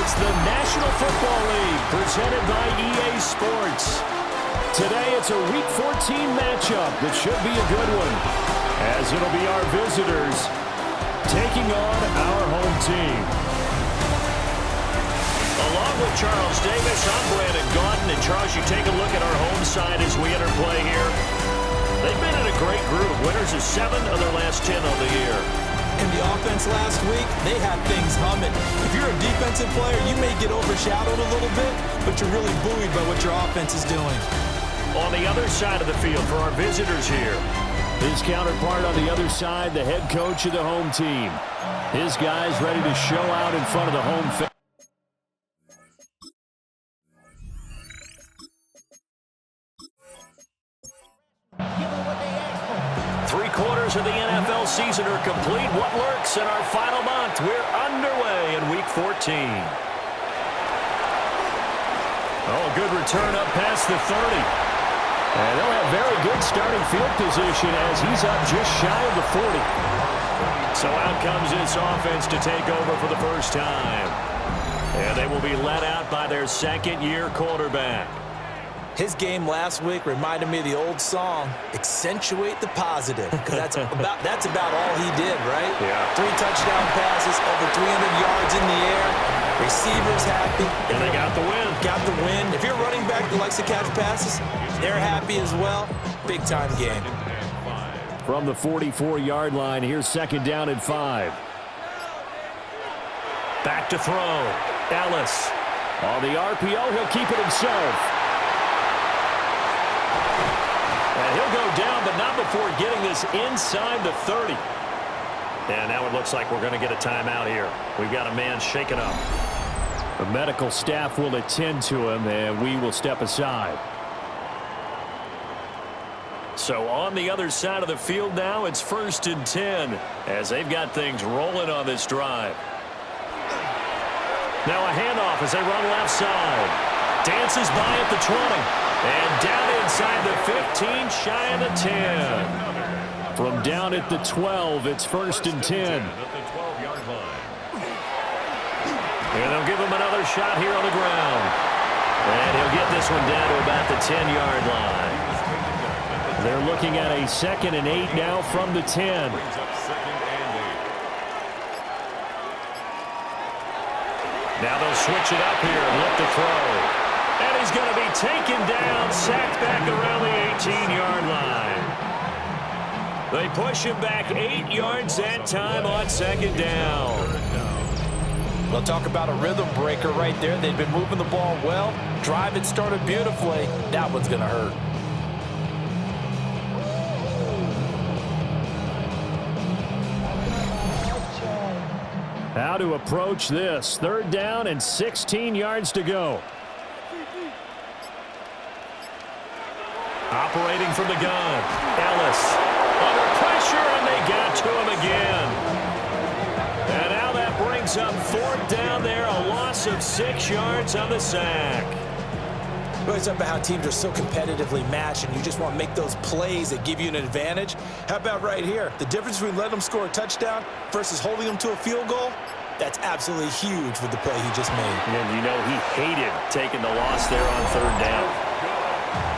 It's the National Football League presented by EA Sports. Today it's a Week 14 matchup that should be a good one, as it'll be our visitors taking on our home team. Along with Charles Davis, I'm Brandon Gaudin. And Charles, you take a look at our home side as we enter play here. They've been in a great group. Winners of 7 of their last 10 of the year. In the offense last week, they had things humming. If you're a defensive player, you may get overshadowed a little bit, but you're really buoyed by what your offense is doing. On the other side of the field for our visitors here. His counterpart on the other side, the head coach of the home team. His guys ready to show out in front of the home fans. Three-quarters of the NFL season are complete. What lurks in our final month? We're underway in Week 14. Oh, a good return up past the 30. And they'll have very good starting field position as he's up just shy of the 40. So out comes this offense to take over for the first time. And they will be led out by their second-year quarterback. His game last week reminded me of the old song, Accentuate the Positive, because that's about all he did, right? Yeah. 3 touchdown passes, over 300 yards in the air, receivers happy. And they got the win. Got the win. If you're a running back that likes to catch passes, they're happy as well. Big-time game. From the 44-yard line, here's second down and 5. Back to throw. Ellis. On the RPO, he'll keep it himself. And he'll go down, but not before getting this inside the 30. And now it looks like we're going to get a timeout here. We've got a man shaken up. The medical staff will attend to him, and we will step aside. So on the other side of the field now, it's 1st and 10 as they've got things rolling on this drive. Now a handoff as they run left side. Dances by at the 20. And down inside the 15, shy of the 10. From down at the 12, it's 1st and 10. And they'll give him another shot here on the ground. And he'll get this one down to about the 10-yard line. They're looking at a 2nd and 8 now from the 10. Now they'll switch it up here and look to throw. And he's going to be taken down, sacked back around the 18-yard line. They push him back 8 yards that time on 2nd down. We'll talk about a rhythm breaker right there. They've been moving the ball well. Drive it started beautifully. That one's going to hurt. How to approach this. 3rd down and 16 yards to go. Operating from the gun. Ellis under pressure, and they got to him again. And now that brings up 4th down there, a loss of 6 yards on the sack. We always talk about how teams are so competitively matched, and you just want to make those plays that give you an advantage. How about right here? The difference between letting them score a touchdown versus holding them to a field goal, that's absolutely huge with the play he just made. And you know he hated taking the loss there on 3rd down.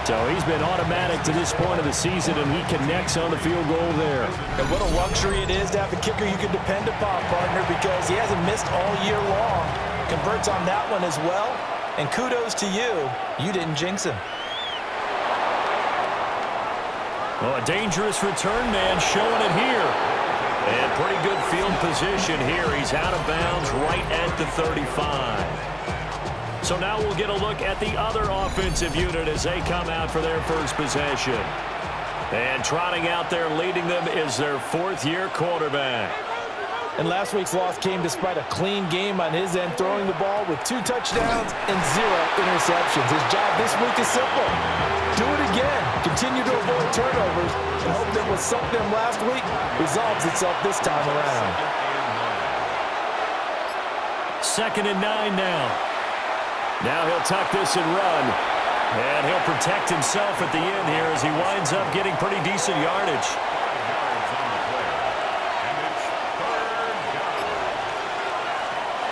So he's been automatic to this point of the season, and he connects on the field goal there. And what a luxury it is to have a kicker you can depend upon, partner, because he hasn't missed all year long. Converts on that one as well. And kudos to you. You didn't jinx him. Well, a dangerous return man showing it here. And pretty good field position here. He's out of bounds right at the 35. So now we'll get a look at the other offensive unit as they come out for their first possession. And trotting out there leading them is their 4th-year quarterback. And last week's loss came despite a clean game on his end, throwing the ball with 2 touchdowns and 0 interceptions. His job this week is simple. Do it again. Continue to avoid turnovers and hope that what sunk them last week resolves itself this time around. 2nd and 9 now. Now he'll tuck this and run. And he'll protect himself at the end here as he winds up getting pretty decent yardage.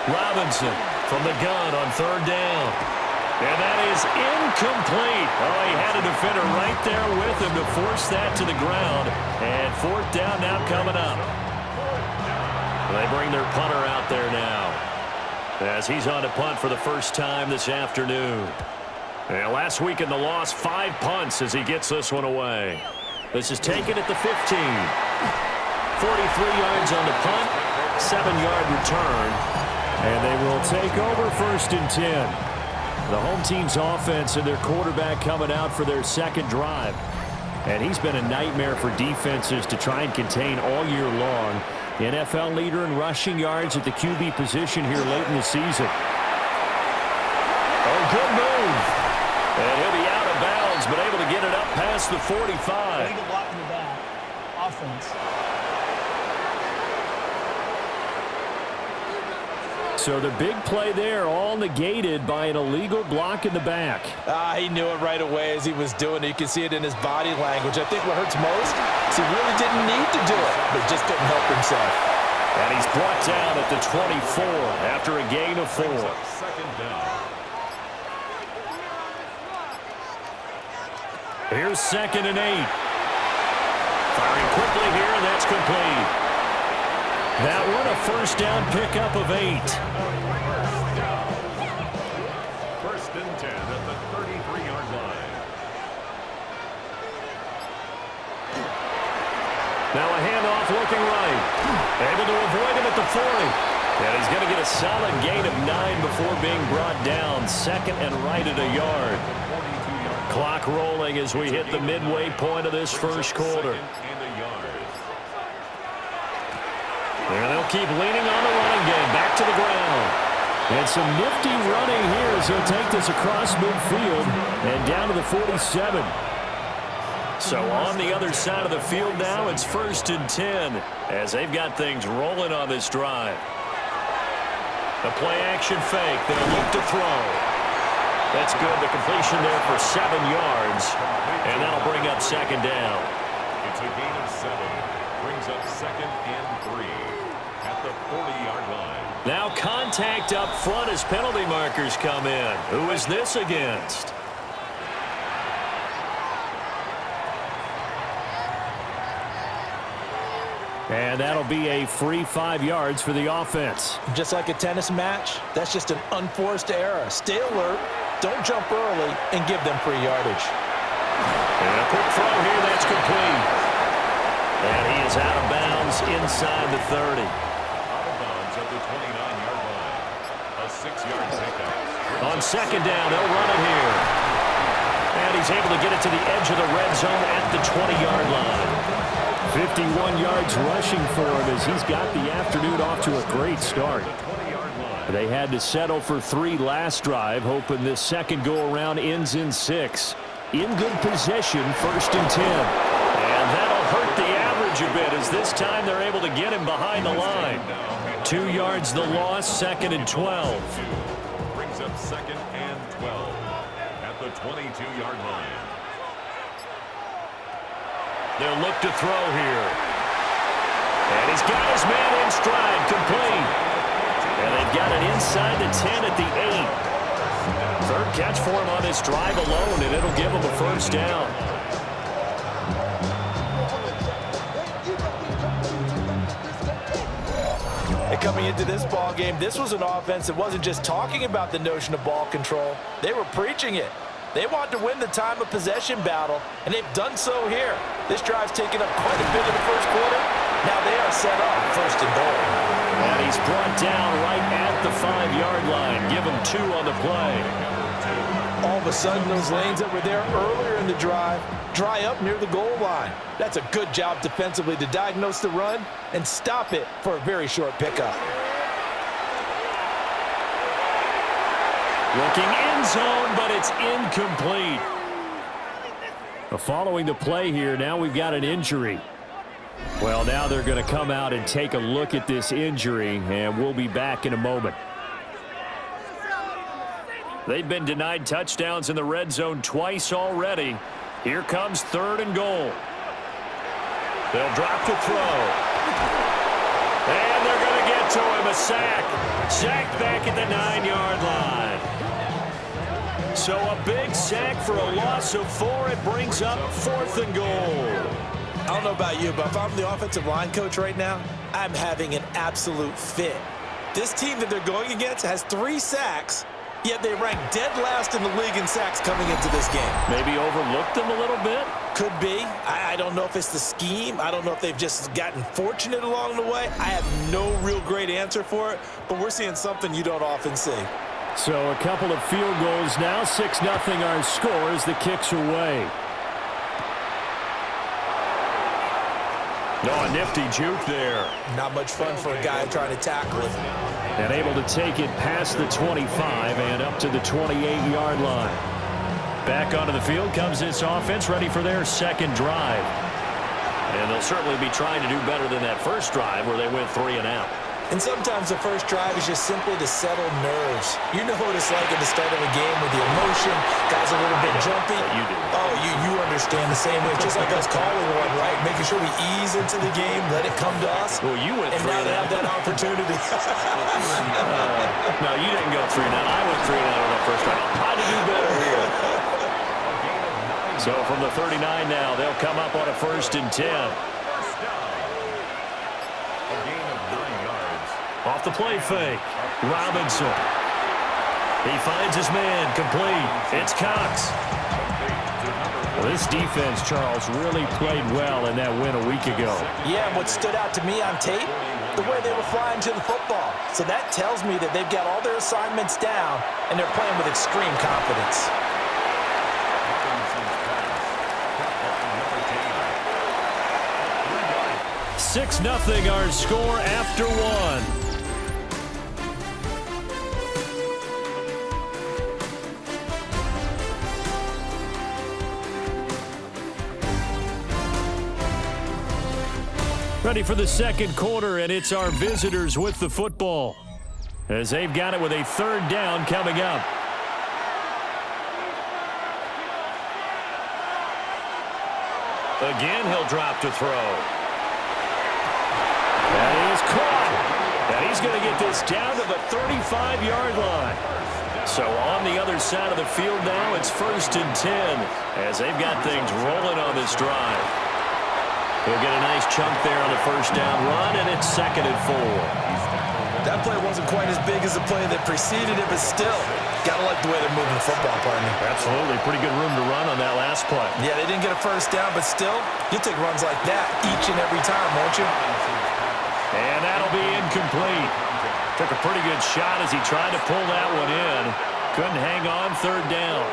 Robinson from the gun on third down. And that is incomplete. Oh, he had a defender right there with him to force that to the ground. And fourth down now coming up. They bring their punter out there now, as he's on to punt for the first time this afternoon. And last week in the loss, 5 punts as he gets this one away. This is taken at the 15. 43 yards on the punt, 7-yard return. And they will take over first and 10. The home team's offense and their quarterback coming out for their second drive. And he's been a nightmare for defenses to try and contain all year long. The NFL leader in rushing yards at the QB position here late in the season. Oh, good move. And he'll be out of bounds, but able to get it up past the 45. Legal block in the back. Offense. So the big play there, all negated by an illegal block in the back. He knew it right away as he was doing it. You can see it in his body language. I think what hurts most is he really didn't need to do it, but just couldn't help himself. And he's brought down at the 24 after a gain of 4. Second down. Here's 2nd and 8. Firing quickly here, and that's complete. That one a first down pickup of 8. First and 10 at the 33-yard line. Now a handoff looking right. Able to avoid him at the 40. And he's going to get a solid gain of 9 before being brought down. 2nd and right at a yard. Clock rolling as we hit the midway point of this first quarter. And they'll keep leaning on the running game. Back to the ground. And some nifty running here as they'll take this across midfield and down to the 47. So on the other side of the field now, it's 1st and 10 as they've got things rolling on this drive. The play-action fake. They'll look to throw. That's good. The completion there for 7 yards. And that'll bring up 2nd down. It's a gain of 7. Brings up 2nd and 3 at the 40-yard line. Now contact up front as penalty markers come in. Who is this against? And that'll be a free 5 yards for the offense. Just like a tennis match, that's just an unforced error. Stay alert, don't jump early, and give them free yardage. And a quick throw here, that's complete. And he is out of bounds inside the 30. Out of bounds at the 29-yard line. A 6-yard takeout. On 2nd down, they'll run it here. And he's able to get it to the edge of the red zone at the 20-yard line. 51 yards rushing for him as he's got the afternoon off to a great start. They had to settle for 3 last drive, hoping this second go-around ends in 6. In good position, 1st and 10. And that'll hurt the average a bit as this time they're able to get him behind the line. 2 yards the loss, 2nd and 12. Brings up 2nd and 12 at the 22-yard line. They'll look to throw here. And he's got his man in stride, complete. And they've got it inside the 10 at the 8. 3rd catch for him on this drive alone, and it'll give him a first down. And coming into this ball game, this was an offense that wasn't just talking about the notion of ball control. They were preaching it. They want to win the time of possession battle, and they've done so here. This drive's taken up quite a bit of the first quarter. Now they are set up 1st and goal. And he's brought down right at the 5-yard line. Give him 2 on the play. All of a sudden, those lanes that were there earlier in the drive dry up near the goal line. That's a good job defensively to diagnose the run and stop it for a very short pickup. Looking end zone, but it's incomplete. Following the play here, now we've got an injury. Well, now they're going to come out and take a look at this injury, and we'll be back in a moment. They've been denied touchdowns in the red zone twice already. Here comes 3rd and goal. They'll drop to throw. And they're going to to get to him. A sack. Sacked back at the 9-yard line. So a big sack for a loss of 4. It brings up 4th and goal. I don't know about you, but if I'm the offensive line coach right now, I'm having an absolute fit. This team that they're going against has 3 sacks, yet they rank dead last in the league in sacks coming into this game. Maybe overlooked them a little bit? Could be. I don't know if it's the scheme. I don't know if they've just gotten fortunate along the way. I have no real great answer for it, but we're seeing something you don't often see. So a couple of field goals now. 6-0 our score as the kicks away. No, a nifty juke there. Not much fun for a guy trying to tackle it. And able to take it past the 25 and up to the 28-yard line. Back onto the field comes this offense, ready for their second drive. And they'll certainly be trying to do better than that first drive where they went 3 and out. And sometimes the first drive is just simply to settle nerves. You know what it's like at the start of a game with the emotion. Guys are a little bit jumpy. You do. Oh, you understand the same way. It's just like us calling one, right? Making sure we ease into the game, let it come to us. Well, you went 3 and now and they out. have that opportunity. No, you didn't go 3 and out. I went 3 and out on that first drive. I'll try to do better here. So from the 39 now, they'll come up on a 1st and 10. Off the play fake. Robinson. He finds his man. Complete. It's Cox. Well, this defense, Charles, really played well in that win a week ago. Yeah, and what stood out to me on tape, the way they were flying to the football. So that tells me that they've got all their assignments down, and they're playing with extreme confidence. Six 6-0 our score after 1. Ready for the second quarter, and it's our visitors with the football as they've got it with a 3rd down coming up. Again, he'll drop to throw. That is caught. And he's going to get this down to the 35-yard line. So on the other side of the field now, it's 1st and 10 as they've got things rolling on this drive. He'll get a nice chunk there on the 1st down run, and it's 2nd and 4. That play wasn't quite as big as the play that preceded it, but still, got to like the way they're moving the football, partner. Absolutely. Pretty good room to run on that last play. Yeah, they didn't get a 1st down, but still, you take runs like that each and every time, won't you? And that'll be incomplete. Took a pretty good shot as he tried to pull that one in. Couldn't hang on 3rd down.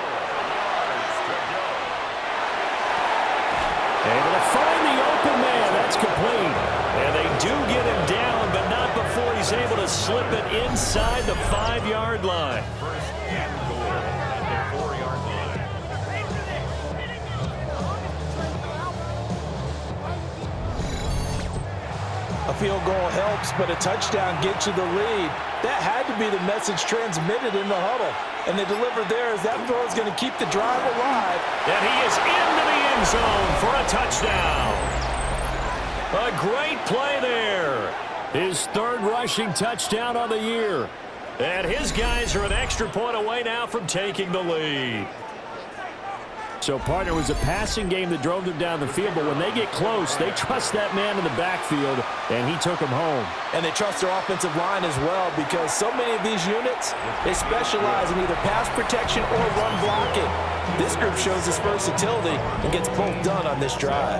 Able to find the open man. That's complete. And they do get him down, but not before he's able to slip it inside the 5-yard line. 1st and goal at the 4-yard line. A field goal helps, but a touchdown gets you the lead. That had to be the message transmitted in the huddle. And they delivered there as that throw is going to keep the drive alive. And he is into the end zone for a touchdown. A great play there. His 3rd rushing touchdown on the year. And his guys are an extra point away now from taking the lead. So, partner, it was a passing game that drove them down the field, but when they get close, they trust that man in the backfield, and he took them home. And they trust their offensive line as well, because so many of these units, they specialize in either pass protection or run blocking. This group shows its versatility and gets both done on this drive.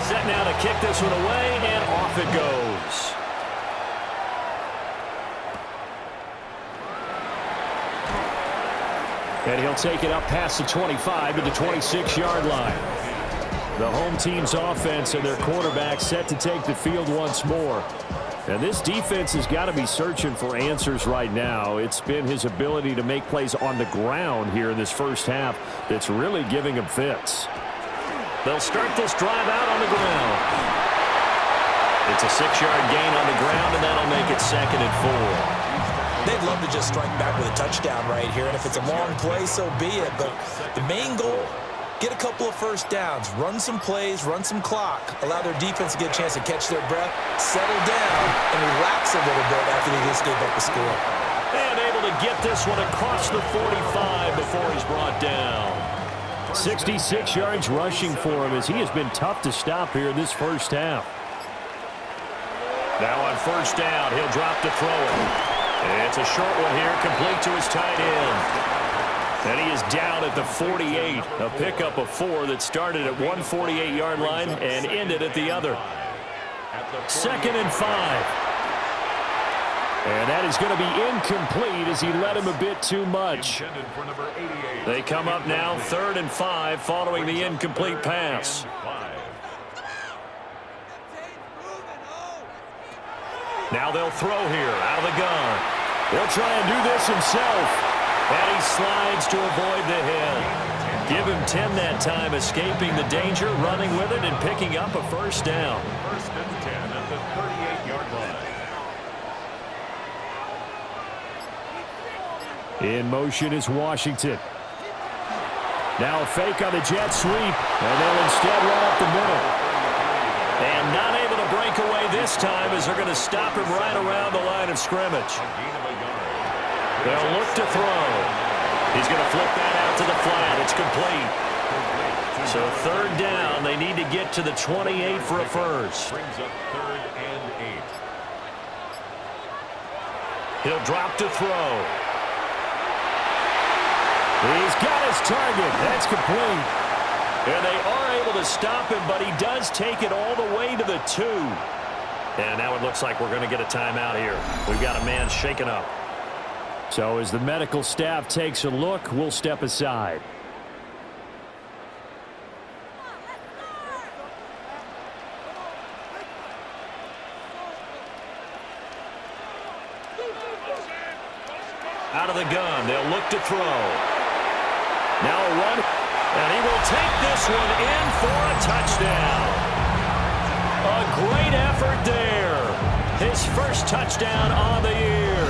Set now to kick this one away, and off it goes. And he'll take it up past the 25 to the 26-yard line. The home team's offense and their quarterback set to take the field once more. And this defense has got to be searching for answers right now. It's been his ability to make plays on the ground here in this first half that's really giving him fits. They'll start this drive out on the ground. It's a 6-yard gain on the ground, and that'll make it 2nd and 4. They'd love to just strike back with a touchdown right here, and if it's a long play, so be it. But the main goal get a couple of first downs, run some plays, run some clock, allow their defense to get a chance to catch their breath, settle down, and relax a little bit after they just gave up a score. And able to get this one across the 45 before he's brought down. 66 yards rushing for him as he has been tough to stop here in this first half. Now on first down, he'll drop to throw it. It's a short one here, complete to his tight end. And he is down at the 48, a pickup of 4 that started at 148-yard line and ended at the other. 2nd and 5. And that is going to be incomplete as he led him a bit too much. They come up now 3rd and 5 following the incomplete pass. Now they'll throw here out of the gun. He'll try and do this himself. And he slides to avoid the hit. Give him 10 that time, escaping the danger, running with it, and picking up a first down. 1st and 10 at the 38-yard line. In motion is Washington. Now a fake on the jet sweep, and they'll instead run up the middle. And not able to break away this time as they're going to stop him right around the line of scrimmage. They'll look to throw. He's going to flip that out to the flat. It's complete. So 3rd down. They need to get to the 28 for a first. Brings up 3rd and 8. He'll drop to throw. He's got his target. That's complete. And they are able to stop him, but he does take it all the way to the 2. And now it looks like we're going to get a timeout here. We've got a man shaken up. So as the medical staff takes a look, we'll step aside. Out of the gun, they'll look to throw. Now a run, and he will take this one in for a touchdown. A great effort there. His first touchdown on the year,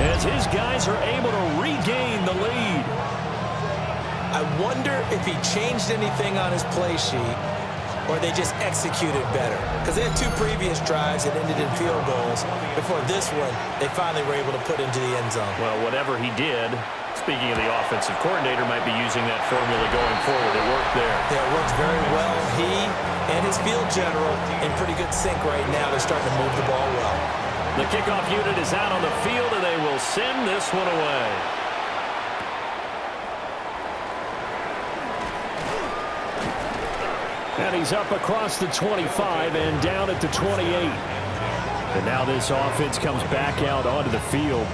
as his guys are able to regain the lead. I wonder if he changed anything on his play sheet or they just executed better. Because they had 2 previous drives that ended in field goals. Before this one, they finally were able to put into the end zone. Well, whatever he did, speaking of the offensive coordinator, might be using that formula going forward. It worked there. Yeah, it works very well. He and his field general in pretty good sync right now. They're starting to move the ball well. The kickoff unit is out on the field, and they will send this one away. And he's up across the 25 and down at the 28. And now this offense comes back out onto the field.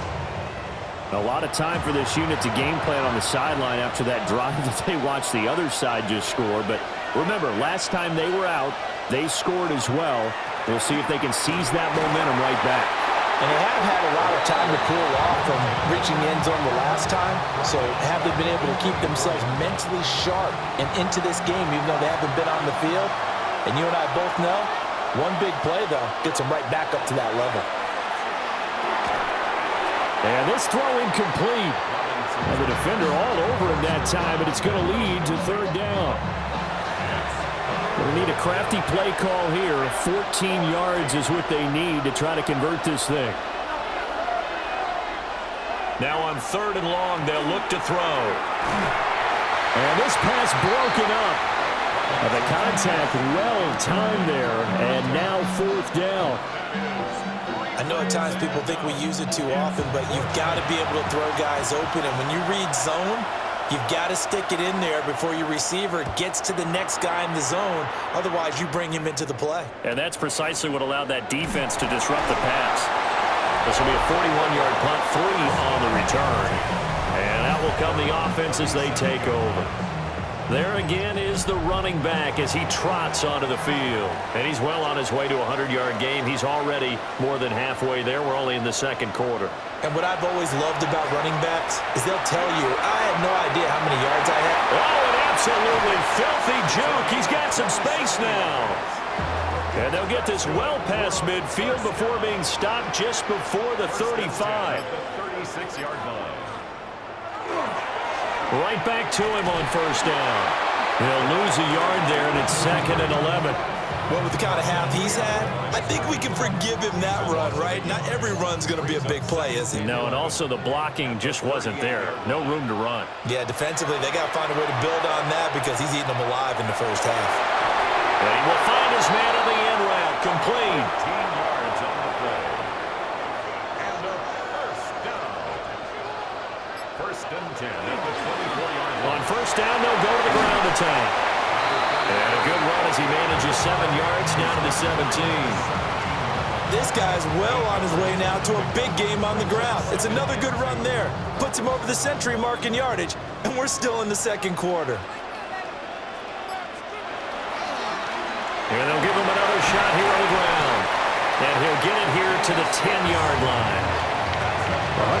A lot of time for this unit to game plan on the sideline after that drive that they watched the other side just score. But remember, last time they were out, they scored as well. We'll see if they can seize that momentum right back. And they have had a lot of time to cool off from reaching the end zone the last time. So have they been able to keep themselves mentally sharp and into this game even though they haven't been on the field? And you and I both know, one big play, though, gets them right back up to that level. And this throw incomplete. And the defender all over him that time, but it's going to lead to 3rd down. They need a crafty play call here. 14 yards is what they need to try to convert this thing. Now on 3rd and long, they'll look to throw. And this pass broken up. The contact well timed there, and now 4th down. I know at times people think we use it too often, but you've got to be able to throw guys open. And when you read zone, you've got to stick it in there before your receiver gets to the next guy in the zone. Otherwise, you bring him into the play. And that's precisely what allowed that defense to disrupt the pass. This will be a 41-yard punt, 3 on the return. And that will come the offense as they take over. There again is the running back as he trots onto the field. And he's well on his way to a 100-yard game. He's already more than halfway there. We're only in the 2nd quarter. And what I've always loved about running backs is they'll tell you, I had no idea how many yards I had. Oh, an absolutely filthy juke. He's got some space now. And they'll get this well past midfield before being stopped just before the 35. 36-yard line. Right back to him on 1st down. He'll lose a yard there, and it's 2nd and 11. Well, with the kind of half he's had, I think we can forgive him that run, right? Not every run's going to be a big play, is it? No, and also the blocking just wasn't there. No room to run. Yeah, defensively, they got to find a way to build on that because he's eating them alive in the first half. And he will find his man on the end route. Complete. 18 yards on the play. And a first down. 1st and 10 at the 24-yard line. On first down, they'll go to the ground attack. And a good run as he manages 7 yards down to the 17. This guy's well on his way now to a big game on the ground. It's another good run there. Puts him over the century mark in yardage, and we're still in the 2nd quarter. And they'll give him another shot here on the ground. And he'll get it here to the 10-yard line.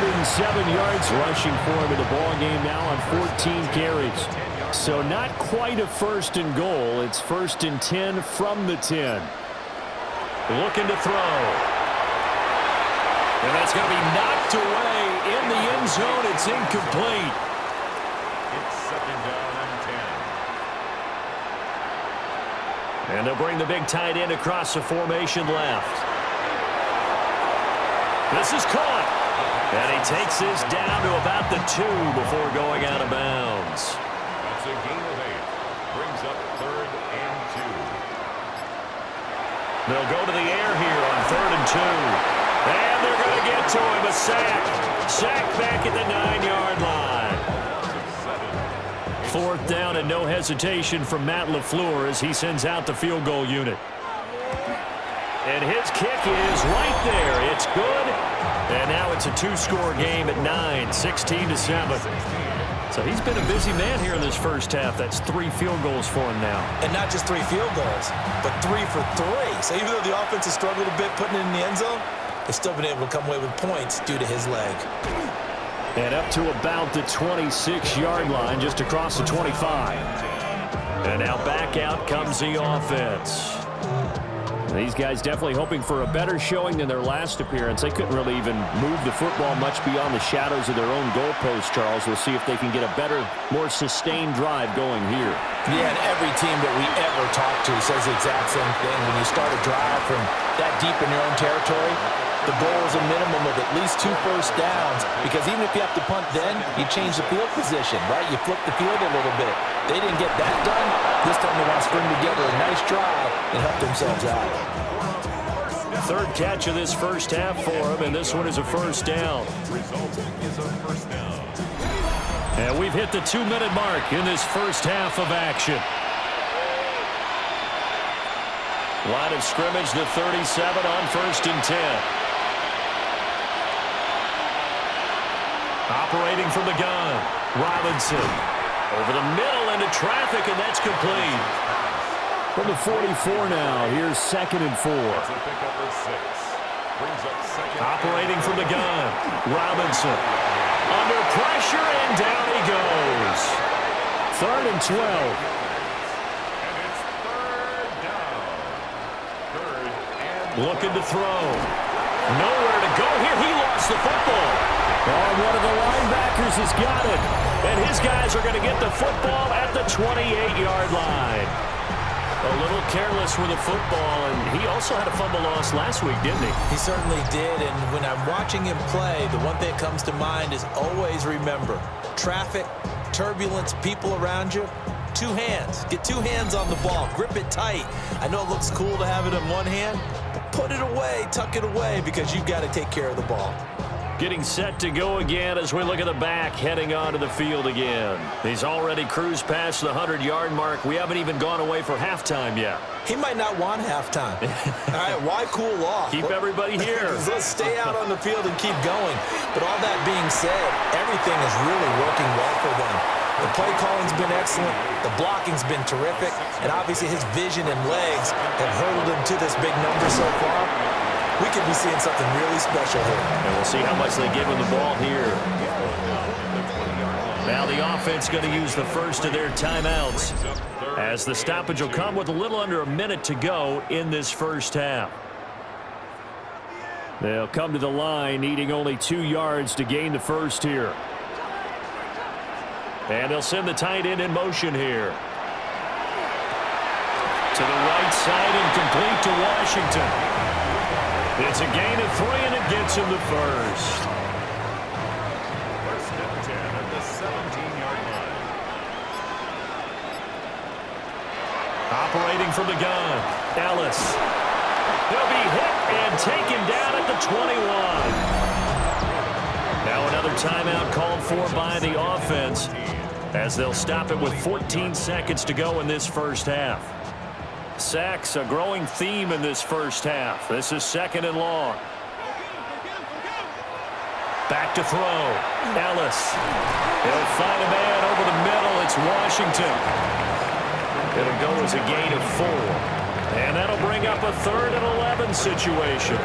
107 yards rushing for him in the ball game now on 14 carries. So not quite a 1st and goal. It's 1st and 10 from the 10. Looking to throw. And that's going to be knocked away in the end zone. It's incomplete. It's 2nd down and 10. And they'll bring the big tight end across the formation left. This is caught. And he takes this down to about the 2 before going out of bounds. That's a gain of 8. Brings up 3rd and 2. They'll go to the air here on 3rd and 2. And they're going to get to him. A sack. Sack back at the 9-yard line. 4th down and no hesitation from Matt LaFleur as he sends out the field goal unit. And his kick is right there. It's good. And now it's a 2-score game at 9, 16-7. So he's been a busy man here in this first half. That's 3 field goals for him now. And not just 3 field goals, but 3 for 3. So even though the offense has struggled a bit putting it in the end zone, they've still been able to come away with points due to his leg. And up to about the 26-yard line, just across the 25. And now back out comes the offense. These guys definitely hoping for a better showing than their last appearance. They couldn't really even move the football much beyond the shadows of their own goalpost, Charles. We'll see if they can get a better, more sustained drive going here. Yeah, and every team that we ever talk to says the exact same thing. When you start a drive from that deep in your own territory, the goal is a minimum of at least 2 first downs, because even if you have to punt then, you change the field position, right? You flip the field a little bit. They didn't get that done. This time they want to string together a nice drive and help themselves out. 3rd catch of this first half for him, and this one is a first down. Result is a first down. And we've hit the 2-minute mark in this first half of action. Line of scrimmage, the 37 on 1st and 10. Operating from the gun, Robinson. Over the middle into traffic, and that's complete. From the 44 now, here's 2nd and 4. It's a pickup of 6. Brings up 2nd. Operating from the gun, Robinson. Under pressure, and down he goes. 3rd and 12. And it's 3rd down. 3rd and Looking to throw. Nowhere to go here. He lost the football. Oh, one of the linebackers has got it. And his guys are going to get the football at the 28-yard line. A little careless with the football, and he also had a fumble loss last week, didn't he? He certainly did, and when I'm watching him play, the one thing that comes to mind is always remember, traffic, turbulence, people around you, 2 hands. Get 2 hands on the ball. Grip it tight. I know it looks cool to have it in one hand, but put it away, tuck it away, because you've got to take care of the ball. Getting set to go again as we look at the back, heading onto the field again. He's already cruised past the 100-yard mark. We haven't even gone away for halftime yet. He might not want halftime. All right, why cool off? Keep everybody here. Let's stay out on the field and keep going. But all that being said, everything is really working well for them. The play calling's been excellent. The blocking's been terrific. And obviously his vision and legs have hurtled him to this big number so far. We could be seeing something really special here. And we'll see how much they give him the ball here. Now the offense going to use the first of their timeouts, as the stoppage will come with a little under a minute to go in this first half. They'll come to the line, needing only 2 yards to gain the first here. And they'll send the tight end in motion here. To the right side and complete to Washington. It's a gain of 3, and it gets him the first. First and 10 at the 17-yard line. Operating from the gun, Ellis. He'll be hit and taken down at the 21. Now another timeout called for by the offense as they'll stop it with 14 seconds to go in this first half. Sacks, a growing theme in this first half. This is 2nd and long. Back to throw. Ellis. He'll find a man over the middle. It's Washington. It'll go as a gain of 4. And that'll bring up a 3rd and 11 situation.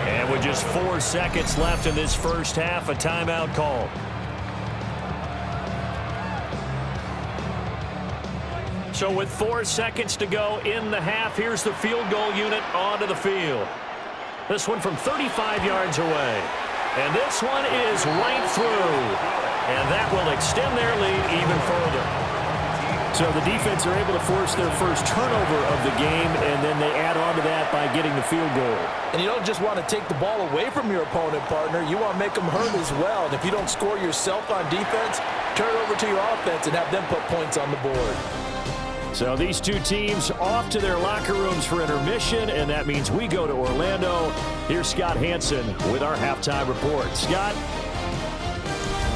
And with just 4 seconds left in this first half, a timeout call. So with 4 seconds to go in the half, here's the field goal unit onto the field. This one from 35 yards away. And this one is right through. And that will extend their lead even further. So the defense are able to force their first turnover of the game, and then they add on to that by getting the field goal. And you don't just want to take the ball away from your opponent, partner. You want to make them hurt as well. And if you don't score yourself on defense, turn it over to your offense and have them put points on the board. So these two teams off to their locker rooms for intermission, and that means we go to Orlando. Here's Scott Hansen with our halftime report. Scott?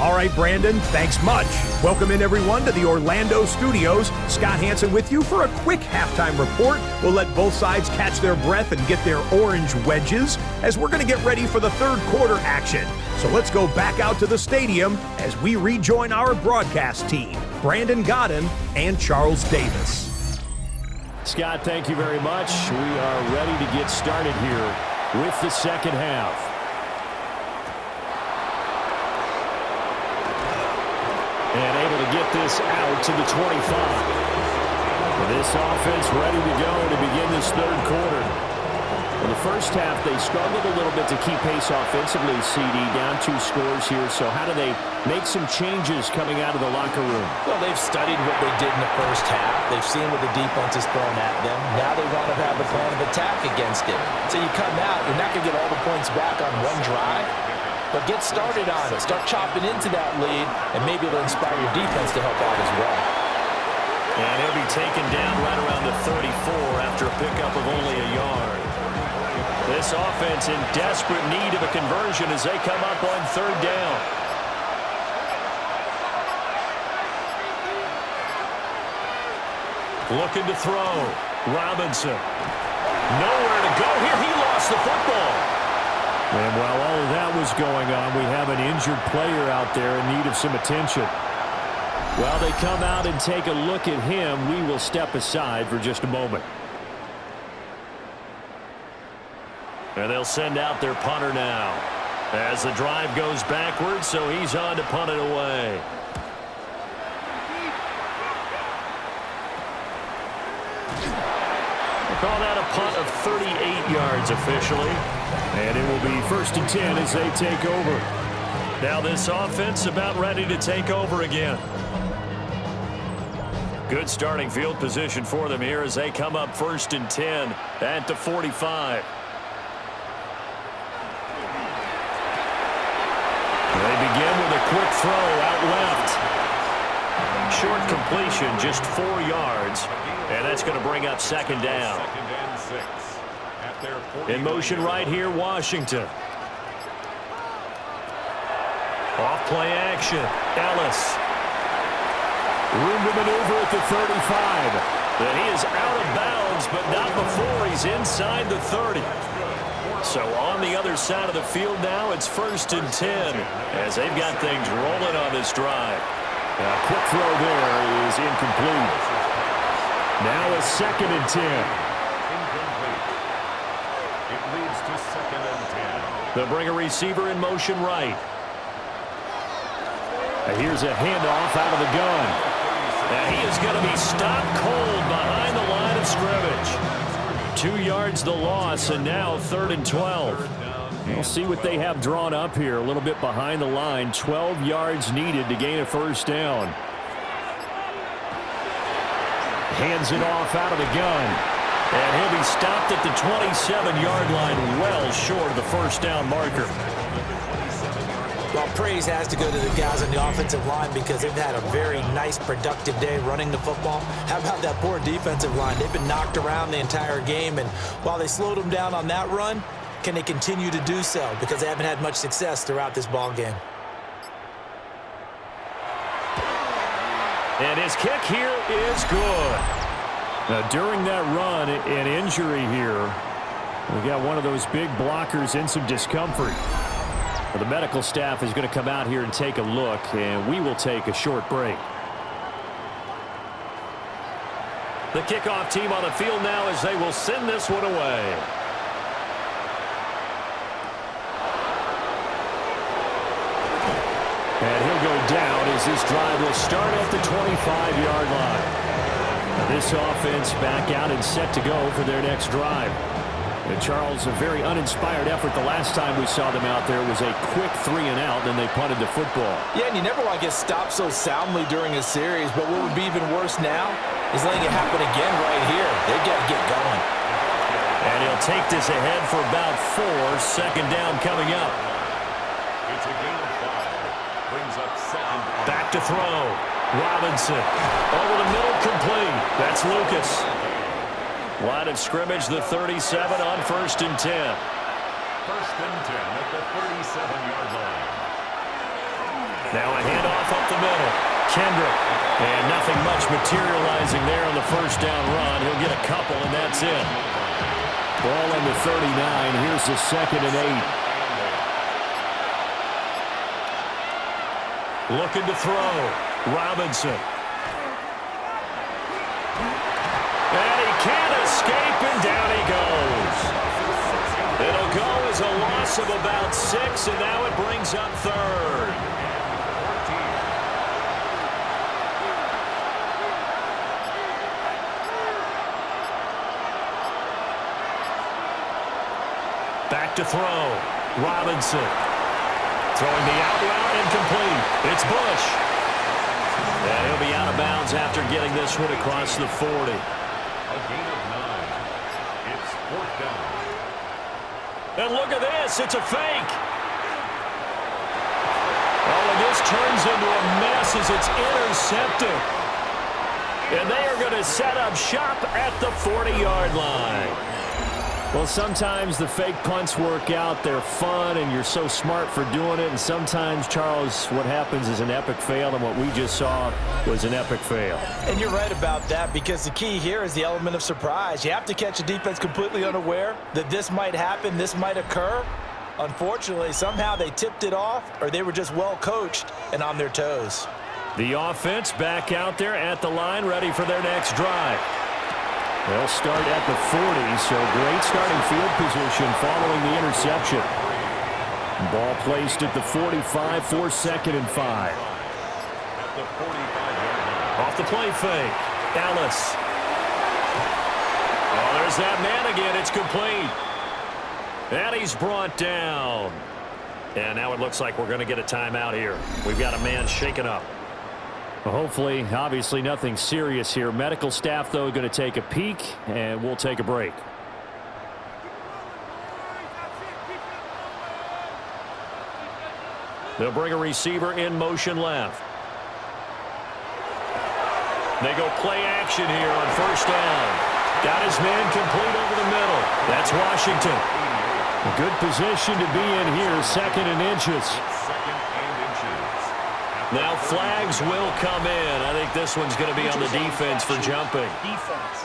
All right, Brandon, thanks much. Welcome in, everyone, to the Orlando studios. Scott Hansen with you for a quick halftime report. We'll let both sides catch their breath and get their orange wedges as we're going to get ready for the third quarter action. So let's go back out to the stadium as we rejoin our broadcast team, Brandon Godden and Charles Davis. Scott, thank you very much. We are ready to get started here with the second half. And able to get this out to the 25. This offense ready to go to begin this third quarter. In the first half, they struggled a little bit to keep pace offensively, CD, down 2 scores here. So how do they make some changes coming out of the locker room? Well, they've studied what they did in the first half. They've seen what the defense has thrown at them. Now they want to have a plan of attack against it. So you come out, you're not going to get all the points back on one drive. But get started on it. Start chopping into that lead, and maybe it'll inspire your defense to help out as well. And he'll be taken down right around the 34 after a pickup of only a yard. This offense in desperate need of a conversion as they come up on third down. Looking to throw. Robinson. Nowhere to go here. He lost the football. And while all of that was going on, we have an injured player out there in need of some attention. While they come out and take a look at him, we will step aside for just a moment. And they'll send out their punter now as the drive goes backwards, so he's on to punt it away. We'll call that a punt of 38 yards officially. And it will be 1st and 10 as they take over. Now this offense about ready to take over again. Good starting field position for them here as they come up 1st and 10 at the 45. They begin with a quick throw out left. Short completion, just 4 yards. And that's going to bring up 2nd down. 2nd and 6. In motion right here, Washington. Off play action. Ellis. Room to maneuver at the 35. And he is out of bounds, but not before he's inside the 30. So on the other side of the field now, it's 1st and 10 as they've got things rolling on this drive. A quick throw there is incomplete. Now a 2nd and 10. They'll bring a receiver in motion right. Here's a handoff out of the gun. And he is going to be stopped cold behind the line of scrimmage. 2 yards the loss, and now 3rd and 12. We'll see what they have drawn up here. A little bit behind the line. 12 yards needed to gain a 1st down. Hands it off out of the gun. And he'll be stopped at the 27-yard line, well short of the first down marker. Well, praise has to go to the guys on the offensive line because they've had a very nice, productive day running the football. How about that poor defensive line? They've been knocked around the entire game, and while they slowed them down on that run, can they continue to do so? Because they haven't had much success throughout this ball game. And his kick here is good. Now, during that run, an injury here. We got one of those big blockers in some discomfort. Well, the medical staff is going to come out here and take a look, and we will take a short break. The kickoff team on the field now as they will send this one away. And he'll go down as this drive will start at the 25-yard line. Now this offense back out and set to go for their next drive. And Charles, a very uninspired effort the last time we saw them out there was a quick 3-and-out, then they punted the football. Yeah, and you never want to get stopped so soundly during a series, but what would be even worse now is letting it happen again right here. They've got to get going. And he'll take this ahead for about 4. Second down coming up. It's a gain of 5. Brings up second. Back to throw. Robinson. Over the middle, complete. That's Lucas. Line of scrimmage, the 37 on 1st and 10. 1st and 10 at the 37-yard line. Now a handoff up the middle. Kendrick. And nothing much materializing there on the first down run. He'll get a couple, and that's it. Ball on the 39. Here's the 2nd and 8. Looking to throw. Robinson. And he can't escape, and down he goes. It'll go as a loss of about 6, and now it brings up 3rd. Back to throw. Robinson. Throwing the out route incomplete. It's Bush. And he'll be out of bounds after getting this one across the 40. A gain of 9. It's 4th down. And look at this. It's a fake. Oh, and this turns into a mess as it's intercepted. And they are going to set up shop at the 40-yard line. Well, sometimes the fake punts work out. They're fun, and you're so smart for doing it. And sometimes, Charles, what happens is an epic fail, and what we just saw was an epic fail. And you're right about that because the key here is the element of surprise. You have to catch a defense completely unaware that this might happen, this might occur. Unfortunately, somehow they tipped it off, or they were just well coached and on their toes. The offense back out there at the line, ready for their next drive. They'll start at the 40, so great starting field position following the interception. Ball placed at the 45 for 2nd and 5. At the 45-yard line. Off the play fake. Ellis. Oh, there's that man again. It's complete. And he's brought down. And now it looks like we're going to get a timeout here. We've got a man shaken up. Well, hopefully, obviously nothing serious here. Medical staff, though, going to take a peek, and we'll take a break. They'll bring a receiver in motion left. They go play action here on 1st down. Got his man complete over the middle. That's Washington. A good position to be in here, 2nd and inches. Now flags will come in. I think this one's going to be on the defense for jumping. Defense.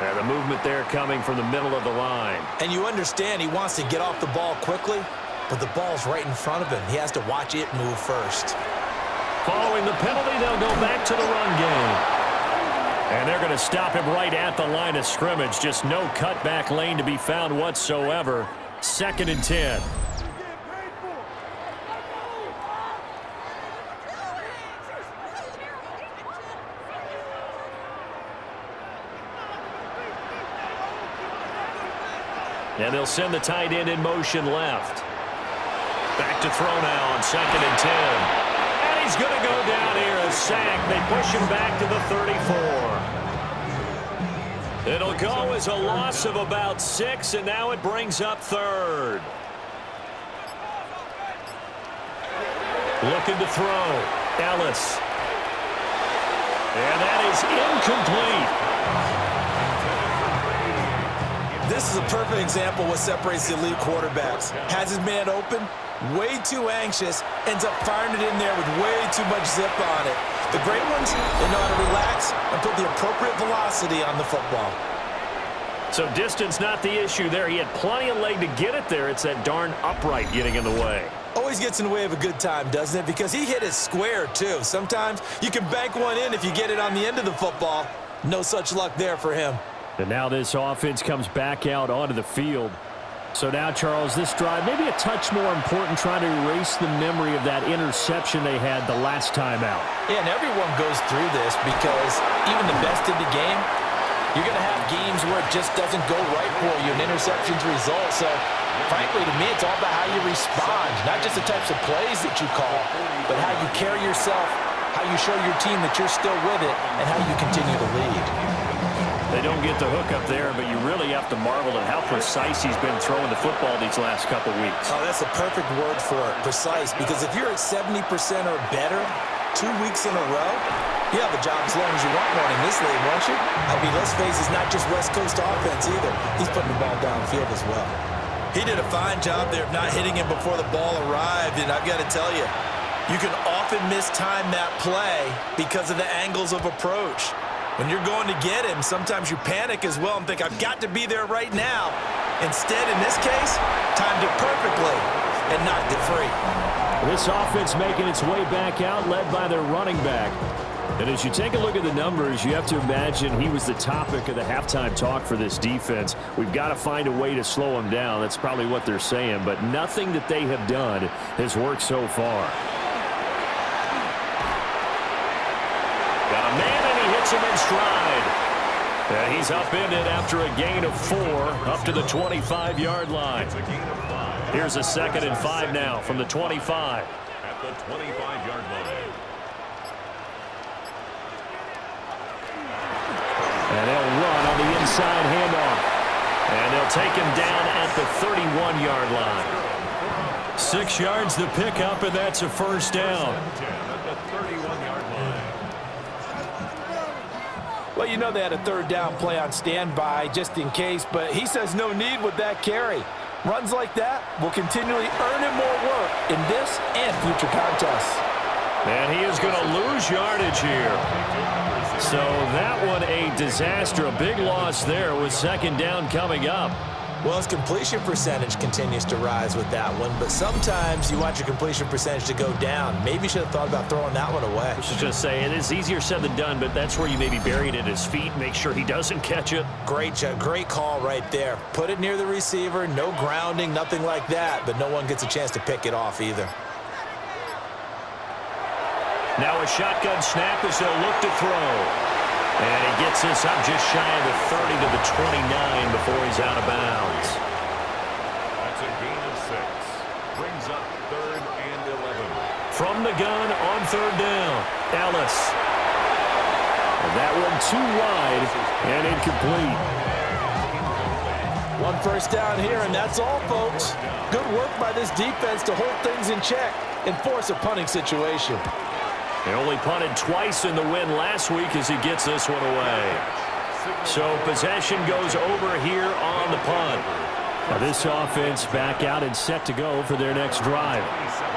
And the movement there coming from the middle of the line. And you understand he wants to get off the ball quickly, but the ball's right in front of him. He has to watch it move first. Following the penalty, they'll go back to the run game. And they're going to stop him right at the line of scrimmage. Just no cutback lane to be found whatsoever. 2nd and 10. And they'll send the tight end in motion left. Back to throw now on 2nd and 10. And he's going to go down here, a sack. They push him back to the 34. It'll go as a loss of about 6, and now it brings up third. Looking to throw. Ellis. And that is incomplete. This is a perfect example of what separates the elite quarterbacks. Has his man open, way too anxious, ends up firing it in there with way too much zip on it. The great ones, they know how to relax and put the appropriate velocity on the football. So distance not the issue there. He had plenty of leg to get it there. It's that darn upright getting in the way. Always gets in the way of a good time, doesn't it? Because he hit it square, too. Sometimes you can bank one in if you get it on the end of the football. No such luck there for him. And now this offense comes back out onto the field. So now, Charles, this drive maybe a touch more important, trying to erase the memory of that interception they had the last time out. Yeah, and everyone goes through this because even the best in the game, you're going to have games where it just doesn't go right for you, and interceptions result. So, frankly, to me, it's all about how you respond, not just the types of plays that you call, but how you carry yourself, how you show your team that you're still with it, and how you continue to lead. They don't get the hook up there, but you really have to marvel at how precise he's been throwing the football these last couple weeks. Oh, that's a perfect word for it, precise, because if you're at 70% or better 2 weeks in a row, you have a job as long as you want one in this league, won't you? I mean, let's face it, it's not just West Coast offense either. He's putting the ball downfield as well. He did a fine job there of not hitting him before the ball arrived, and I've got to tell you, you can often mistime that play because of the angles of approach. When you're going to get him, sometimes you panic as well and think, I've got to be there right now. Instead, in this case, timed it perfectly and knocked it free. This offense making its way back out, led by their running back. And as you take a look at the numbers, you have to imagine he was the topic of the halftime talk for this defense. We've got to find a way to slow him down. That's probably what they're saying. But nothing that they have done has worked so far. Got a man, and he hits him in stride. And he's upended after a gain of 4 up to the 25-yard line. Here's a 2nd and 5 now from the 25. At the 25-yard line. And they'll run on the inside handoff. And they'll take him down at the 31-yard line. 6 yards the pickup, and that's a first down. At the 31-yard line. Well, you know they had a third down play on standby just in case, but he says no need with that carry. Runs like that will continually earn him more work in this and future contests. And he is going to lose yardage here. So that one a disaster. A big loss there with 2nd down coming up. Well, his completion percentage continues to rise with that one, but sometimes you want your completion percentage to go down. Maybe you should have thought about throwing that one away. I was just saying, it is easier said than done, but that's where you maybe bury it at his feet, make sure he doesn't catch it. Great call right there. Put it near the receiver, no grounding, nothing like that, but no one gets a chance to pick it off either. Now a shotgun snap as they'll look to throw. And he gets this up just shy of the 30 to the 29 before he's out of bounds. That's a gain of 6. Brings up 3rd and 11. From the gun on 3rd down, Ellis. And that one too wide and incomplete. One first down here, and that's all, folks. Good work by this defense to hold things in check and force a punting situation. They only punted twice in the win last week as he gets this one away. So possession goes over here on the punt. Now this offense back out and set to go for their next drive.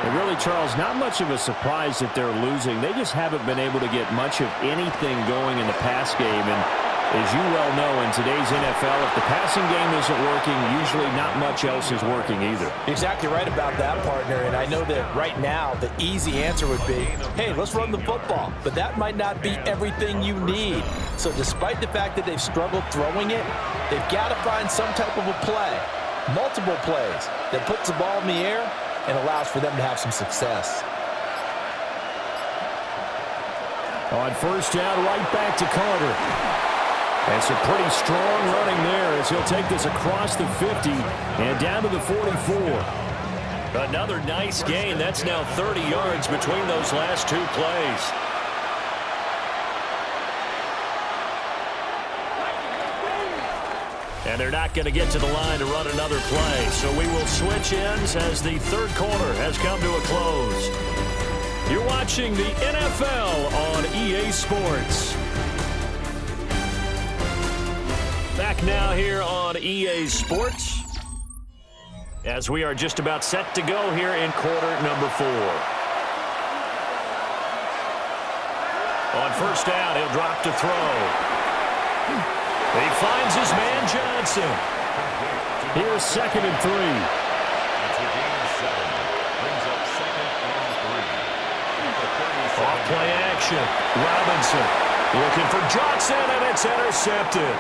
And really, Charles, not much of a surprise that they're losing. They just haven't been able to get much of anything going in the pass game. And as you well know, in today's NFL, if the passing game isn't working, usually not much else is working either. Exactly right about that, partner. And I know that right now the easy answer would be, hey, let's run the football. But that might not be everything you need. So despite the fact that they've struggled throwing it, they've got to find some type of a play, multiple plays, that puts the ball in the air and allows for them to have some success. On first down, right back to Carter. And some pretty strong running there as he'll take this across the 50 and down to the 44. Another nice gain. That's now 30 yards between those last two plays. And they're not going to get to the line to run another play. So we will switch ends as the third quarter has come to a close. You're watching the NFL on EA Sports. Back now here on EA Sports, as we are just about set to go here in quarter number 4. On first down, he'll drop to throw. He finds his man Johnson. Here's 2nd and 3. That's a gain of 7. Brings up 2nd and 3. Off play action. Robinson looking for Johnson, and it's intercepted.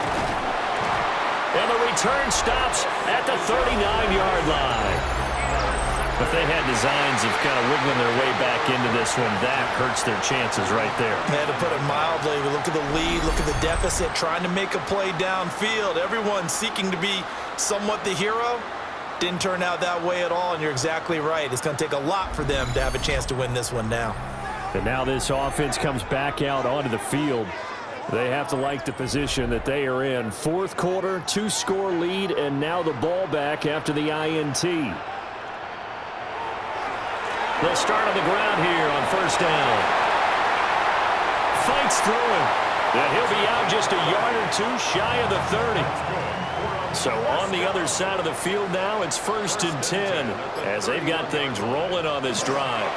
And the return stops at the 39-yard line. If they had designs of kind of wiggling their way back into this one, that hurts their chances right there. Man, to put it mildly, we look at the lead, look at the deficit, trying to make a play downfield. Everyone seeking to be somewhat the hero. Didn't turn out that way at all, and you're exactly right. It's going to take a lot for them to have a chance to win this one now. And now this offense comes back out onto the field. They have to like the position that they are in. Fourth quarter, 2-score lead, and now the ball back after the INT. They'll start on the ground here on first down. Fights through him. And he'll be out just a yard or two shy of the 30. So on the other side of the field now, it's 1st and 10 as they've got things rolling on this drive.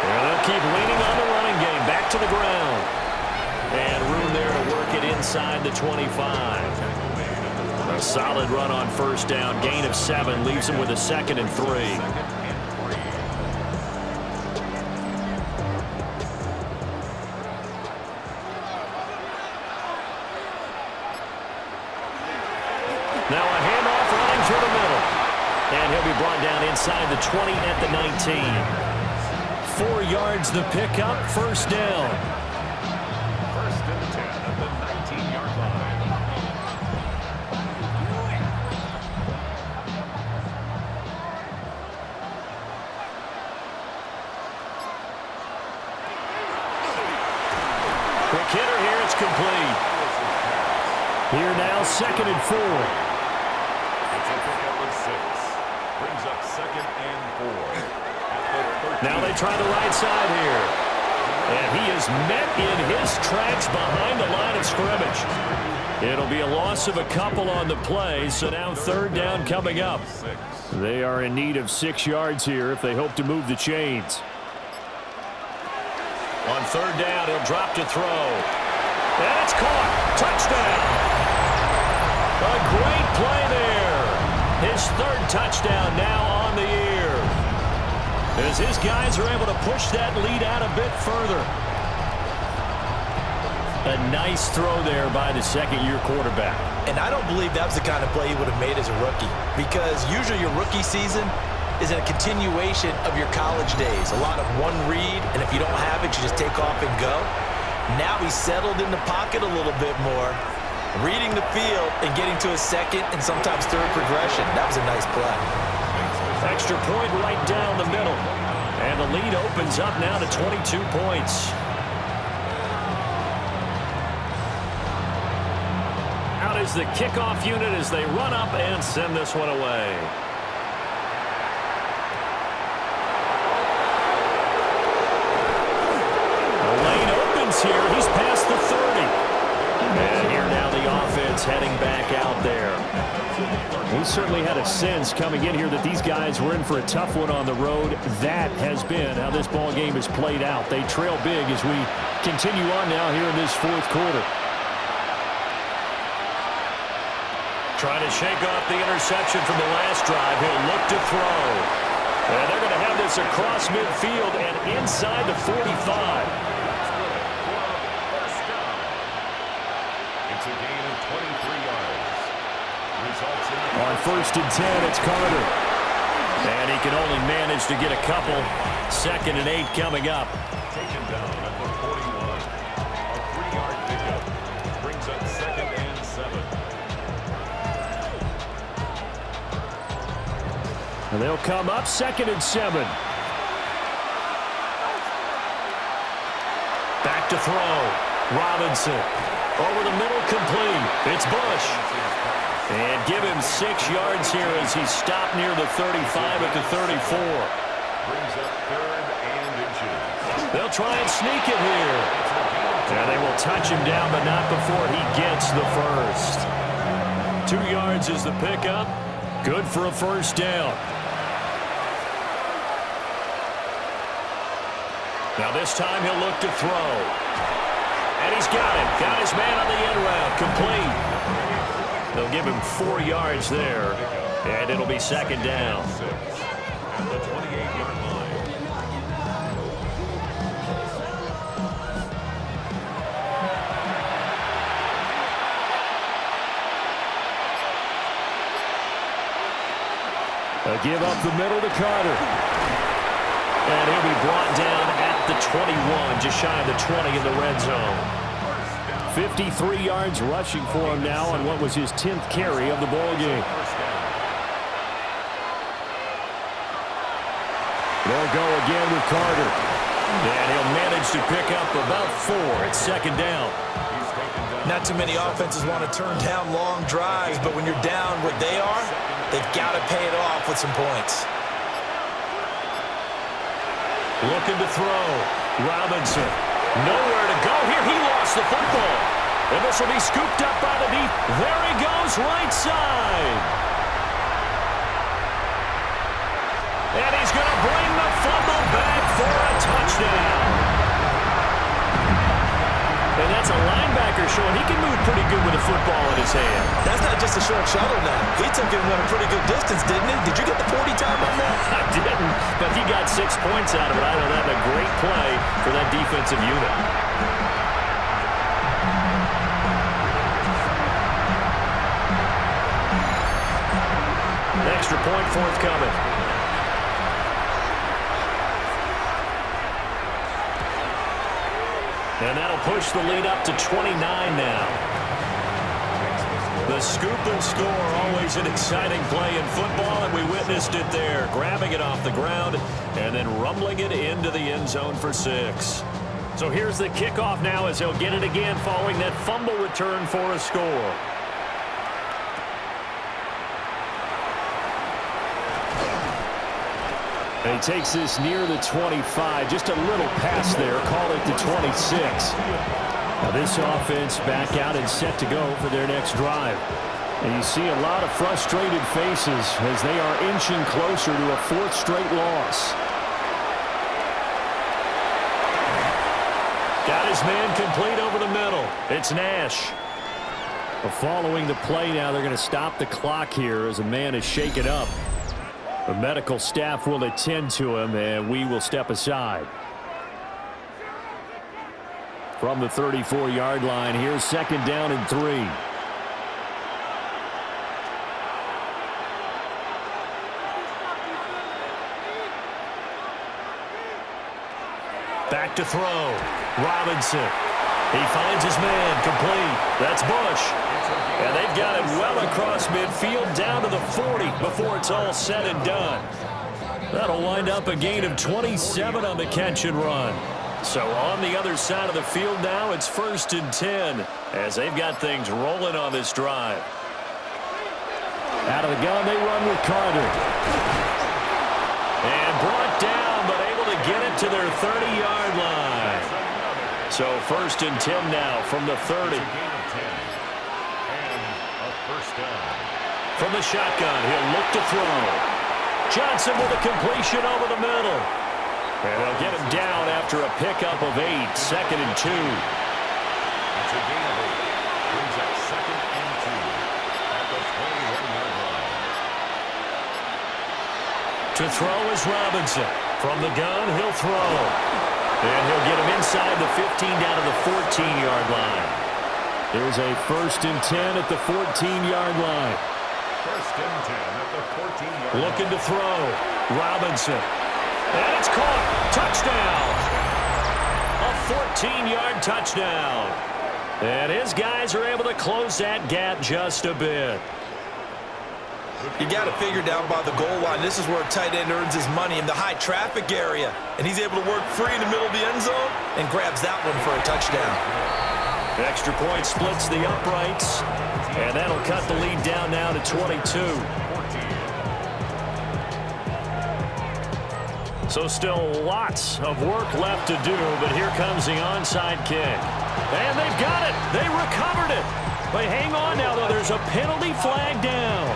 And they'll keep leaning on the running game. Back to the ground. And room there to work it inside the 25. A solid run on first down. Gain of 7 leaves him with a 2nd and 3. Now a handoff running through the middle. And he'll be brought down inside the 20 at the 19. 4 yards the pickup, first down. 1st and 10 at the 19-yard line. Quick hitter here, it's complete. Here now, 2nd and 4. It's a pickup of 6. Brings up 2nd and 4. Now they try the right side here. And he is met in his tracks behind the line of scrimmage. It'll be a loss of a couple on the play, so now 3rd down coming up. They are in need of 6 yards here if they hope to move the chains. On 3rd down, he'll drop to throw. And it's caught. Touchdown. A great play there. His 3rd touchdown now on the year. As his guys are able to push that lead out a bit further. A nice throw there by the 2nd-year quarterback. And I don't believe that was the kind of play he would have made as a rookie, because usually your rookie season is a continuation of your college days. A lot of one read, and if you don't have it, you just take off and go. Now he's settled in the pocket a little bit more, reading the field and getting to a 2nd and sometimes 3rd progression. That was a nice play. Extra point right down the middle. And the lead opens up now to 22 points. Out is the kickoff unit as they run up and send this one away. The lane opens here. He's past the 30. And here now the offense heading back out there. He certainly had a sense coming in here that these guys were in for a tough one on the road. That has been how this ball game has played out. They trail big as we continue on now here in this 4th quarter. Trying to shake off the interception from the last drive. He'll look to throw. And they're going to have this across midfield and inside the 45. It's a gain of 23 yards. On 1st and 10, it's Carter. And he can only manage to get a couple. 2nd and 8 coming up. Taken down at the 41. A 3-yard pickup. Brings up 2nd and 7. And they'll come up 2nd and 7. Back to throw. Robinson. Over the middle, complete. It's Bush. And give him 6 yards here as he stopped near the 35 at the 34. Brings up 3rd and inches. They'll try and sneak it here. And they will touch him down, but not before he gets the first. 2 yards is the pickup. Good for a first down. Now this time he'll look to throw. And he's got it. Got his man on the end route. Complete. They'll give him 4 yards there. And it'll be 2nd down. At the 28-yard line. A give up the middle to Carter. And he'll be brought down at the 21, just shy of the 20 in the red zone. 53 yards rushing for him now on what was his 10th carry of the ball game. They'll go again with Carter. And he'll manage to pick up about 4. It's 2nd down. Not too many offenses want to turn down long drives, but when you're down what they are, they've got to pay it off with some points. Looking to throw. Robinson. Nowhere to go here. He lost the football. And this will be scooped up by the deep. There he goes, right side. And he's going to bring the fumble back for a touchdown. And that's a linebacker showing he can move pretty good with a football in his hand. That's not just a short shuttle now. He took it and went a pretty good distance, didn't he? Did you get the 40 time on that? I didn't, but he got 6 points out of it. I know that's a great play for that defensive unit. An extra point forthcoming. And that'll push the lead up to 29 now. The scoop and score, always an exciting play in football, and we witnessed it there, grabbing it off the ground and then rumbling it into the end zone for 6. So here's the kickoff now as they'll get it again following that fumble return for a score. And he takes this near the 25. Just a little pass there. Call it the 26. Now this offense back out and set to go for their next drive. And you see a lot of frustrated faces as they are inching closer to a 4th straight loss. Got his man complete over the middle. It's Nash. Well, following the play now, they're going to stop the clock here as a man is shaken up. The medical staff will attend to him, and we will step aside. From the 34-yard line, here's 2nd down and 3. Back to throw. Robinson. He finds his man complete. That's Bush. And they've got it well across midfield down to the 40 before it's all said and done. That'll wind up a gain of 27 on the catch and run. So on the other side of the field now, it's 1st and 10 as they've got things rolling on this drive. Out of the gun, they run with Carter. And brought down, but able to get it to their 30-yard line. So 1st and 10 now from the 30. From the shotgun, he'll look to throw. Johnson with a completion over the middle. And they'll get him down after a pickup of 8, 2nd and 2. It's a gain of 8. Brings up 2nd and 2 at the 21-yard line. To throw is Robinson. From the gun, he'll throw. And he'll get him inside the 15 down to the 14-yard line. There's a 1st and 10 at the 14-yard line. 1st and 10 at the 14-yard line. Looking to throw. Robinson. And it's caught. Touchdown. A 14-yard touchdown. And his guys are able to close that gap just a bit. You got to figure down by the goal line. This is where a tight end earns his money, in the high traffic area. And he's able to work free in the middle of the end zone and grabs that one for a touchdown. The extra point splits the uprights, and that'll cut the lead down now to 22. So still lots of work left to do, but here comes the onside kick. And they've got it. They recovered it. But hang on now, though. There's a penalty flag down.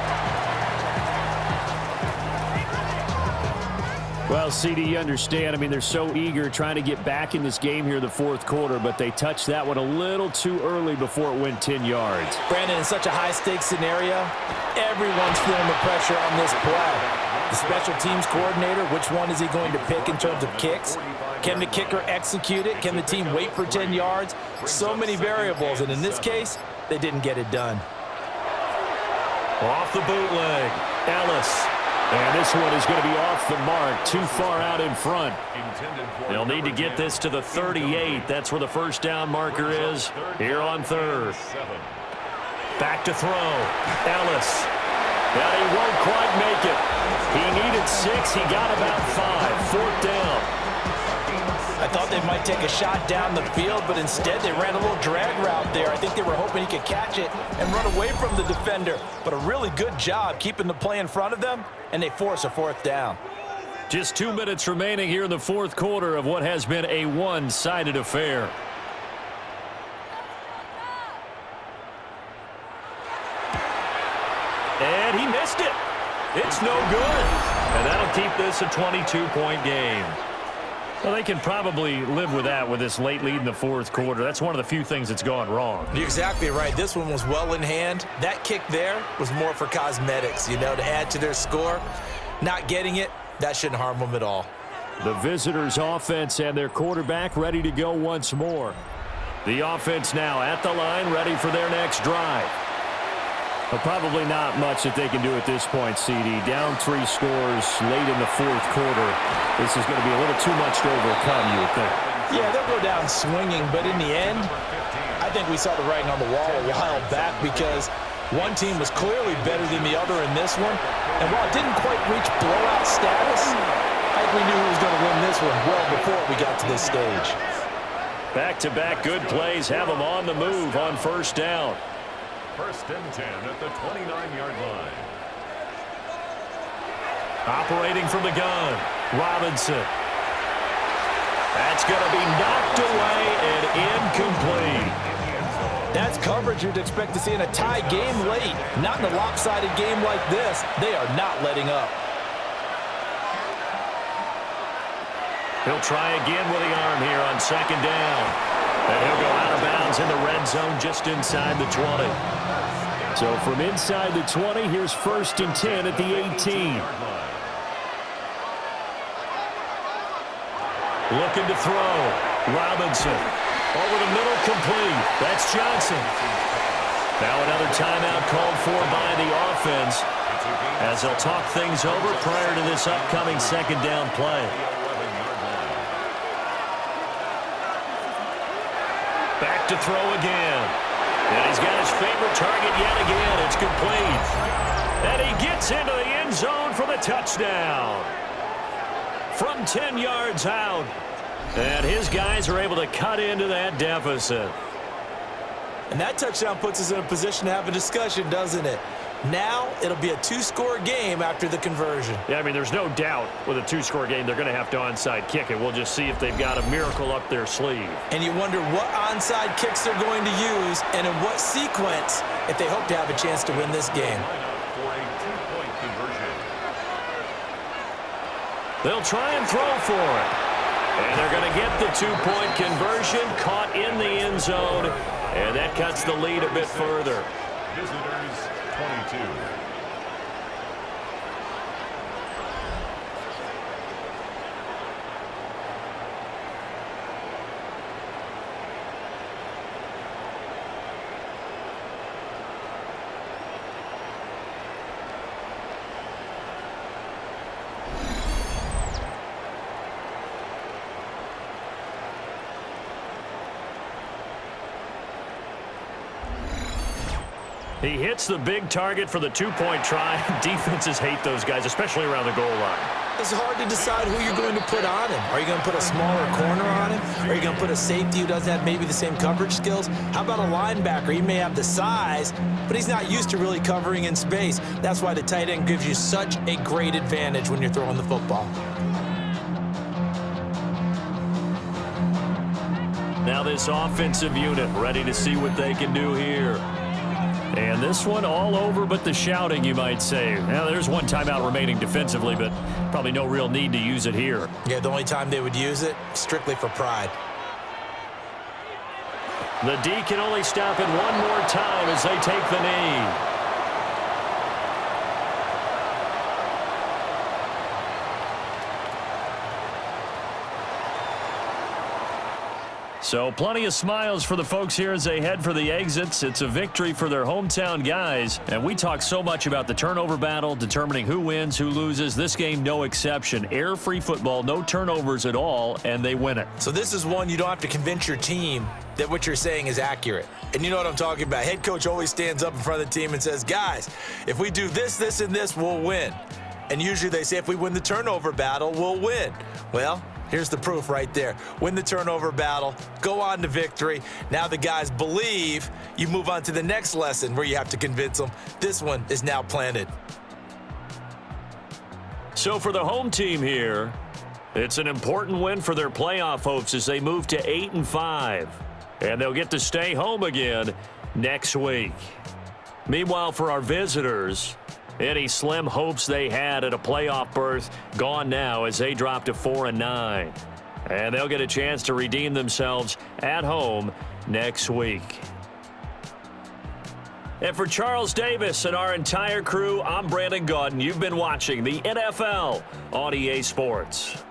Well, CD, you understand. I mean, they're so eager trying to get back in this game here in the fourth quarter, but they touched that one a little too early before it went 10 yards. Brandon, in such a high-stakes scenario, everyone's feeling the pressure on this play. The special teams coordinator, which one is he going to pick in terms of kicks? Can the kicker execute it? Can the team wait for 10 yards? So many variables, and in this case, they didn't get it done. Off the bootleg, Ellis. And this one is going to be off the mark, too far out in front. They'll need to get this to the 38. That's where the first down marker is here on third. Back to throw. Ellis. But he won't quite make it. He needed 6. He got about 5. Fourth down. I thought they might take a shot down the field, but instead they ran a little drag route there. I think they were hoping he could catch it and run away from the defender. But a really good job keeping the play in front of them, and they force a fourth down. Just 2 minutes remaining here in the fourth quarter of what has been a one-sided affair. And he missed it. It's no good. And that'll keep this a 22-point game. Well, they can probably live with that with this late lead in the fourth quarter. That's one of the few things that's gone wrong. You're exactly right. This one was well in hand. That kick there was more for cosmetics, to add to their score. Not getting it, that shouldn't harm them at all. The visitors' offense and their quarterback ready to go once more. The offense now at the line, ready for their next drive. But probably not much that they can do at this point, CD. Down 3 scores late in the fourth quarter. This is going to be a little too much to overcome, you would think. Yeah, they'll go down swinging, but in the end, I think we saw the writing on the wall a while back because one team was clearly better than the other in this one. And while it didn't quite reach blowout status, I think we knew who was going to win this one well before we got to this stage. Back-to-back good plays have them on the move on first down. First and 10 at the 29-yard line. Operating from the gun, Robinson. That's going to be knocked away and incomplete. That's coverage you'd expect to see in a tie game late. Not in a lopsided game like this. They are not letting up. He'll try again with the arm here on second down. And he'll go out of bounds in the red zone just inside the 20. So from inside the 20, here's first and 10 at the 18. Looking to throw. Robinson. Over the middle, complete. That's Johnson. Now another timeout called for by the offense as they'll talk things over prior to this upcoming second down play. Back to throw again. And he's got his favorite target yet again. It's complete. And he gets into the end zone for the touchdown. From 10 yards out. And his guys are able to cut into that deficit. And that touchdown puts us in a position to have a discussion, doesn't it? Now it'll be a 2-score game after the conversion. Yeah, I mean, there's no doubt with a 2-score game they're going to have to onside kick it. We'll just see if they've got a miracle up their sleeve. And you wonder what onside kicks they're going to use and in what sequence if they hope to have a chance to win this game. They'll try and throw for it. And they're going to get the 2-point conversion caught in the end zone. And that cuts the lead a bit further. Visitors 22. He hits the big target for the two-point try. Defenses hate those guys, especially around the goal line. It's hard to decide who you're going to put on him. Are you going to put a smaller corner on him? Are you going to put a safety who doesn't have maybe the same coverage skills? How about a linebacker? He may have the size, but he's not used to really covering in space. That's why the tight end gives you such a great advantage when you're throwing the football. Now this offensive unit ready to see what they can do here. And this one all over but the shouting, you might say. Now, there's one timeout remaining defensively, but probably no real need to use it here. Yeah, the only time they would use it, strictly for pride. The D can only stop it one more time as they take the knee. So plenty of smiles for the folks here as they head for the exits. It's a victory for their hometown guys. And we talk so much about the turnover battle, determining who wins, who loses. This game, no exception. Air-free football, no turnovers at all, and they win it. So this is one you don't have to convince your team that what you're saying is accurate. And you know what I'm talking about. Head coach always stands up in front of the team and says, guys, if we do this, this, and this, we'll win. And usually they say if we win the turnover battle, we'll win. Well, here's the proof right there. Win the turnover battle, go on to victory. Now the guys believe. You move on to the next lesson where you have to convince them. This one is now planted. So for the home team here, it's an important win for their playoff hopes as they move to 8-5. And they'll get to stay home again next week. Meanwhile, for our visitors, any slim hopes they had at a playoff berth gone now as they drop to 4-9. And they'll get a chance to redeem themselves at home next week. And for Charles Davis and our entire crew, I'm Brandon Gaudin. You've been watching the NFL on EA Sports.